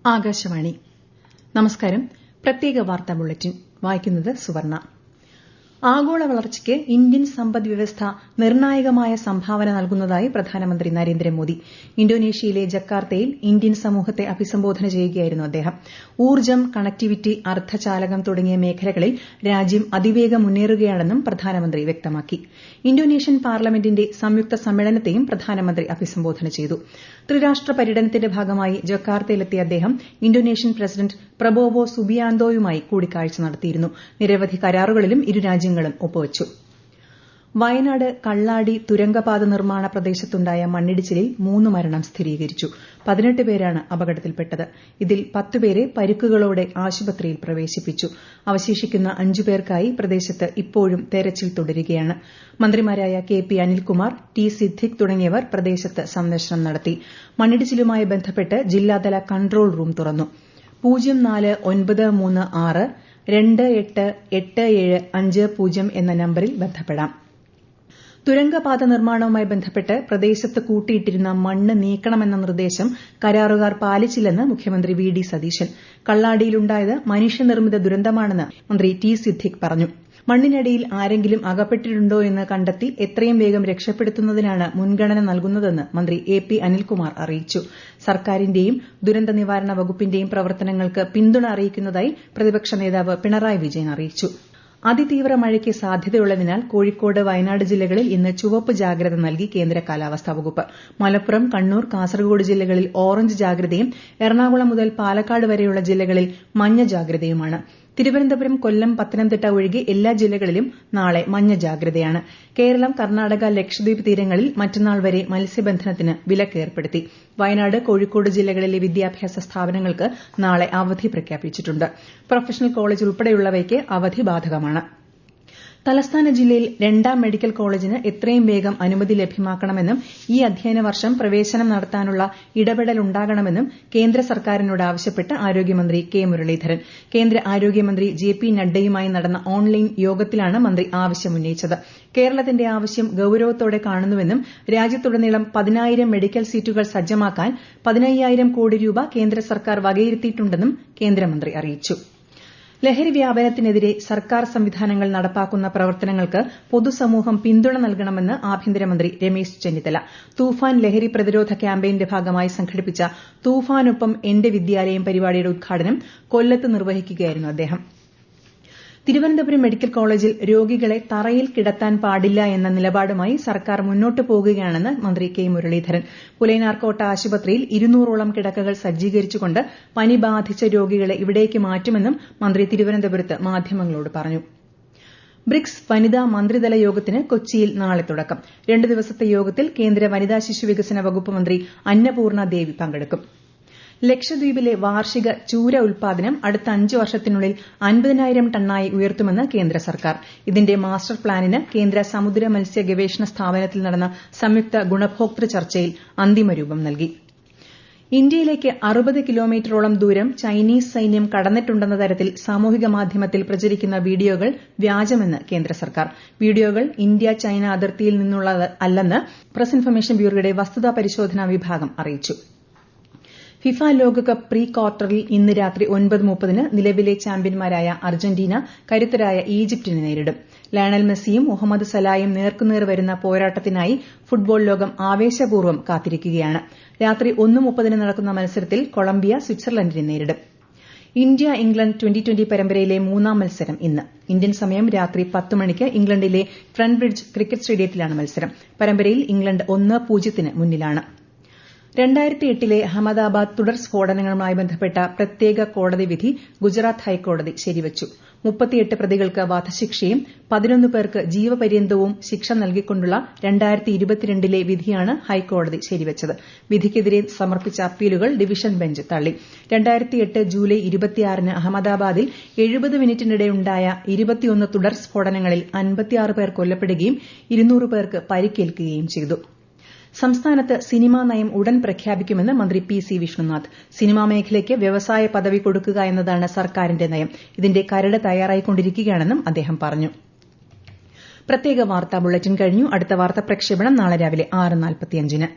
ആകാശവാണി നമസ്കാരം. പ്രത്യേക വാർത്താ ബുള്ളറ്റിൻ വായിക്കുന്നത് സുവർണ. ആഗോള വളർച്ചയ്ക്ക് ഇന്ത്യൻ സമ്പദ് വ്യവസ്ഥ നിർണായകമായ സംഭാവന നൽകുന്നതായി പ്രധാനമന്ത്രി നരേന്ദ്രമോദി. ഇന്തോനേഷ്യയിലെ ജക്കാർത്തയിൽ ഇന്ത്യൻ സമൂഹത്തെ അഭിസംബോധന ചെയ്യുകയായിരുന്നു അദ്ദേഹം. ഊർജ്ജം, കണക്ടിവിറ്റി, അർദ്ധചാലകം തുടങ്ങിയ മേഖലകളിൽ രാജ്യം അതിവേഗം മുന്നേറുകയാണെന്നും പ്രധാനമന്ത്രി വ്യക്തമാക്കി. ഇന്തോനേഷ്യൻ പാർലമെന്റിന്റെ സംയുക്ത സമ്മേളനത്തെയും പ്രധാനമന്ത്രി അഭിസംബോധന ചെയ്തു. ത്രിരാഷ്ട്ര പര്യടനത്തിന്റെ ഭാഗമായി ജക്കാർത്തയിലെത്തിയ അദ്ദേഹം ഇന്തോനേഷ്യൻ പ്രസിഡന്റ് പ്രബോവോ സുബിയാന്തോയുമായി കൂടിക്കാഴ്ച നടത്തിയിരുന്നു. നിരവധി കരാറുകളിലും ഇരു രാജ്യങ്ങളും ഒപ്പുവച്ചു. വയനാട് കള്ളാടി തുരങ്കപാത നിർമ്മാണ പ്രദേശത്തുണ്ടായ മണ്ണിടിച്ചിലിൽ 3 മരണം സ്ഥിരീകരിച്ചു. 18 പേരാണ് അപകടത്തിൽപ്പെട്ടത്. ഇതിൽ 10 പേരെ പരിക്കുകളോടെ ആശുപത്രിയിൽ പ്രവേശിപ്പിച്ചു. അവശേഷിക്കുന്ന 5 പേർക്കായി പ്രദേശത്ത് ഇപ്പോഴും തെരച്ചിൽ തുടരുകയാണ്. മന്ത്രിമാരായ കെ.പി. അനിൽകുമാർ, ടി. സിദ്ദിഖ് തുടങ്ങിയവർ പ്രദേശത്ത് സന്ദർശനം നടത്തി. മണ്ണിടിച്ചിലുമായി ബന്ധപ്പെട്ട് ജില്ലാതല കൺട്രോൾ റൂം തുറന്നു. 04936 288750 എന്ന നമ്പറിൽ ബന്ധപ്പെടാം. തുരങ്കപാത നിർമ്മാണവുമായി ബന്ധപ്പെട്ട് പ്രദേശത്ത് കൂട്ടിയിട്ടിരുന്ന മണ്ണ് നീക്കണമെന്ന നിർദ്ദേശം കരാറുകാർ പാലിച്ചില്ലെന്ന് മുഖ്യമന്ത്രി വി. ഡി. സതീശൻ. കള്ളാടിയിലുണ്ടായത് മനുഷ്യനിർമ്മിത ദുരന്തമാണെന്ന് മന്ത്രി ടി. സിദ്ദിഖ് പറഞ്ഞു. മണ്ണിനടിയിൽ ആരെങ്കിലും അകപ്പെട്ടിട്ടുണ്ടോയെന്ന് കണ്ടെത്തി എത്രയും വേഗം രക്ഷപ്പെടുത്തുന്നതിനാണ് മുൻഗണന നൽകുന്നതെന്ന് മന്ത്രി എ. പി. അനിൽകുമാർ അറിയിച്ചു. സർക്കാരിന്റെയും ദുരന്ത നിവാരണ വകുപ്പിന്റെയും പ്രവർത്തനങ്ങൾക്ക് പിന്തുണ അറിയിക്കുന്നതായി പ്രതിപക്ഷ നേതാവ് പിണറായി വിജയൻ അറിയിച്ചു. അതിതീവ്ര മഴയ്ക്ക് സാധ്യതയുള്ളതിനാൽ കോഴിക്കോട്, വയനാട് ജില്ലകളിൽ ഇന്ന് ചുവപ്പ് ജാഗ്രത നൽകി കേന്ദ്ര കാലാവസ്ഥാ വകുപ്പ്. മലപ്പുറം, കണ്ണൂർ, കാസർഗോഡ് ജില്ലകളിൽ ഓറഞ്ച് ജാഗ്രതയും എറണാകുളം മുതൽ പാലക്കാട് വരെയുള്ള ജില്ലകളിൽ മഞ്ഞ ജാഗ്രതയുമാണ്. തിരുവനന്തപുരം, കൊല്ലം, പത്തനംതിട്ട ഒഴികെ എല്ലാ ജില്ലകളിലും നാളെ മഞ്ഞ ജാഗ്രതയാണ്. കേരളം, കർണാടക, ലക്ഷദ്വീപ് തീരങ്ങളിൽ മറ്റന്നാൾ വരെ മത്സ്യബന്ധനത്തിന് വിലക്ക് ഏർപ്പെടുത്തി. വയനാട്, കോഴിക്കോട് ജില്ലകളിലെ വിദ്യാഭ്യാസ സ്ഥാപനങ്ങൾക്ക് നാളെ അവധി പ്രഖ്യാപിച്ചിട്ടുണ്ട്. പ്രൊഫഷണൽ കോളേജ് ഉൾപ്പെടെയുള്ളവയ്ക്ക് അവധി ബാധകമാണ്. തലസ്ഥാന ജില്ലയിൽ 2ാം മെഡിക്കൽ കോളേജിന് എത്രയും വേഗം അനുമതി ലഭ്യമാക്കണമെന്നും ഈ അധ്യയന വർഷം പ്രവേശനം നടത്താനുള്ള ഇടപെടലുണ്ടാകണമെന്നും കേന്ദ്ര സർക്കാരിനോട് ആവശ്യപ്പെട്ട് ആരോഗ്യമന്ത്രി കെ. മുരളീധരൻ. കേന്ദ്ര ആരോഗ്യമന്ത്രി ജെ. പി. നഡ്ഡയുമായി നടന്ന ഓൺലൈൻ യോഗത്തിലാണ് മന്ത്രി ആവശ്യമുന്നയിച്ചത്. കേരളത്തിന്റെ ആവശ്യം ഗൌരവത്തോടെ കാണുന്നുവെന്നും രാജ്യത്തുടനീളം 10,000 മെഡിക്കൽ സീറ്റുകൾ സജ്ജമാക്കാൻ 15,000 കോടി രൂപ കേന്ദ്ര സർക്കാർ വകയിരുത്തിയിട്ടുണ്ടെന്നും കേന്ദ്രമന്ത്രി അറിയിച്ചു. ലഹരി വ്യാപനത്തിനെതിരെ സർക്കാർ സംവിധാനങ്ങൾ നടപ്പാക്കുന്ന പ്രവർത്തനങ്ങൾക്ക് പൊതുസമൂഹം പിന്തുണ നൽകണമെന്ന് ആഭ്യന്തരമന്ത്രി രമേശ് ചെന്നിത്തല. തൂഫാൻ ലഹരി പ്രതിരോധ ക്യാമ്പയിന്റെ ഭാഗമായി സംഘടിപ്പിച്ച തൂഫാനൊപ്പം എന്റെ വിദ്യാലയം പരിപാടിയുടെ ഉദ്ഘാടനം കൊല്ലത്ത് നിർവഹിക്കുകയായിരുന്നു അദ്ദേഹം. തിരുവനന്തപുരം മെഡിക്കൽ കോളേജിൽ രോഗികളെ തറയിൽ കിടത്താൻ പാടില്ല എന്ന നിലപാടുമായി സർക്കാർ മുന്നോട്ട് പോകുകയാണെന്ന് മന്ത്രി കെ. മുരളീധരൻ. പുലയനാർകോട്ട ആശുപത്രിയിൽ 200ഓളം കിടക്കകൾ സജ്ജീകരിച്ചുകൊണ്ട് പനി ബാധിച്ച രോഗികളെ ഇവിടേക്ക് മാറ്റുമെന്നും മന്ത്രി തിരുവനന്തപുരത്ത് മാധ്യമങ്ങളോട് പറഞ്ഞു. ബ്രിക്സ് വനിതാ മന്ത്രിതല യോഗത്തിന് കൊച്ചിയിൽ നാളെ തുടക്കം. 2 ദിവസത്തെ യോഗത്തിൽ കേന്ദ്ര വനിതാ ശിശുവികസന വകുപ്പ് മന്ത്രി അന്നപൂർണ ദേവി പങ്കെടുക്കും. ലക്ഷദ്വീപിലെ വാർഷിക ചൂര ഉൽപാദനം അടുത്ത 5 വർഷത്തിനുള്ളിൽ 50,000 ടണ്ണായി ഉയർത്തുമെന്ന് കേന്ദ്ര സർക്കാർ. ഇതിന്റെ മാസ്റ്റർ പ്ലാനിന് കേന്ദ്ര സമുദ്ര മത്സ്യ ഗവേഷണ സ്ഥാപനത്തിൽ നടന്ന സംയുക്ത ഗുണഭോക്തൃ ചർച്ചയിൽ അന്തിമരൂപം നൽകി. ഇന്ത്യയിലേക്ക് 60 കിലോമീറ്ററോളം ദൂരം ചൈനീസ് സൈന്യം കടന്നിട്ടുണ്ടെന്ന തരത്തിൽ സാമൂഹിക മാധ്യമത്തിൽ പ്രചരിക്കുന്ന വീഡിയോകൾ വ്യാജമെന്ന് കേന്ദ്ര സർക്കാർ. വീഡിയോകൾ ഇന്ത്യ ചൈന അതിർത്തിയിൽ നിന്നുള്ളതല്ലെന്ന് പ്രസ് ഇൻഫർമേഷൻ ബ്യൂറോയുടെ വസ്തുതാ പരിശോധനാ വിഭാഗം അറിയിച്ചു. ഫിഫ ലോകകപ്പ് പ്രീ ക്വാർട്ടറിൽ ഇന്ന് രാത്രി 9:30 നിലവിലെ ചാമ്പ്യന്മാരായ അർജന്റീന കരുത്തരായ ഈജിപ്തിനെ നേരിടും. ലയണൽ മെസ്സിയും മുഹമ്മദ് സലായും നേർക്കുനേർ വരുന്ന പോരാട്ടത്തിനായി ഫുട്ബോൾ ലോകം ആവേശപൂർവ്വം കാത്തിരിക്കുകയാണ്. രാത്രി 1:30 നടക്കുന്ന മത്സരത്തിൽ കൊളംബിയ സ്വിറ്റ്സർലൻഡിനെ നേരിടും. ഇന്ത്യ ഇംഗ്ലണ്ട് ട്വന്റി പരമ്പരയിലെ 3ാം മത്സരം ഇന്ന്. ഇന്ത്യൻ സമയം രാത്രി 10 മണിക്ക് ഇംഗ്ലണ്ടിലെ ഫ്രണ്ട്ബ്രിഡ്ജ് ക്രിക്കറ്റ് സ്റ്റേഡിയത്തിലാണ് മത്സരം. പരമ്പരയിൽ ഇംഗ്ലണ്ട് 1-0 മുന്നിലാണ്. 2008 അഹമ്മദാബാദ് തുടർ സ്ഫോടനങ്ങളുമായി ബന്ധപ്പെട്ട പ്രത്യേക കോടതി വിധി ഗുജറാത്ത് ഹൈക്കോടതി ശരിവച്ചു. 38 പ്രതികൾക്ക് വധശിക്ഷയും 11 പേർക്ക് ജീവപര്യന്തവും ശിക്ഷ നൽകിക്കൊണ്ടുള്ള 2022 വിധിയാണ് ഹൈക്കോടതി ശരിവച്ചത്. വിധിക്കെതിരെ സമർപ്പിച്ച അപ്പീലുകൾ ഡിവിഷൻ ബെഞ്ച് തള്ളി. 2008 ജൂലൈ 26 അഹമ്മദാബാദിൽ 70 മിനിറ്റിനിടെയുണ്ടായ 21 തുടർ സ്ഫോടനങ്ങളിൽ 56 പേർ കൊല്ലപ്പെടുകയും 200 പേർക്ക് പരിക്കേൽക്കുകയും ചെയ്തു. സംസ്ഥാനത്ത് സിനിമാ നയം ഉടൻ പ്രഖ്യാപിക്കുമെന്ന് മന്ത്രി പി. സി. വിഷ്ണുനാഥ്. സിനിമാ മേഖലയ്ക്ക് വ്യവസായ പദവി കൊടുക്കുക എന്നതാണ് സർക്കാരിന്റെ നയം. ഇതിന്റെ കരട് തയ്യാറായിക്കൊണ്ടിരിക്കുകയാണെന്നും അദ്ദേഹം പറഞ്ഞു. പ്രത്യേക വാർത്താ ബുള്ളറ്റിൻ കഴിഞ്ഞു. അടുത്ത വാർത്താ പ്രക്ഷേപണം നാളെ രാവിലെ 6:45-ന്.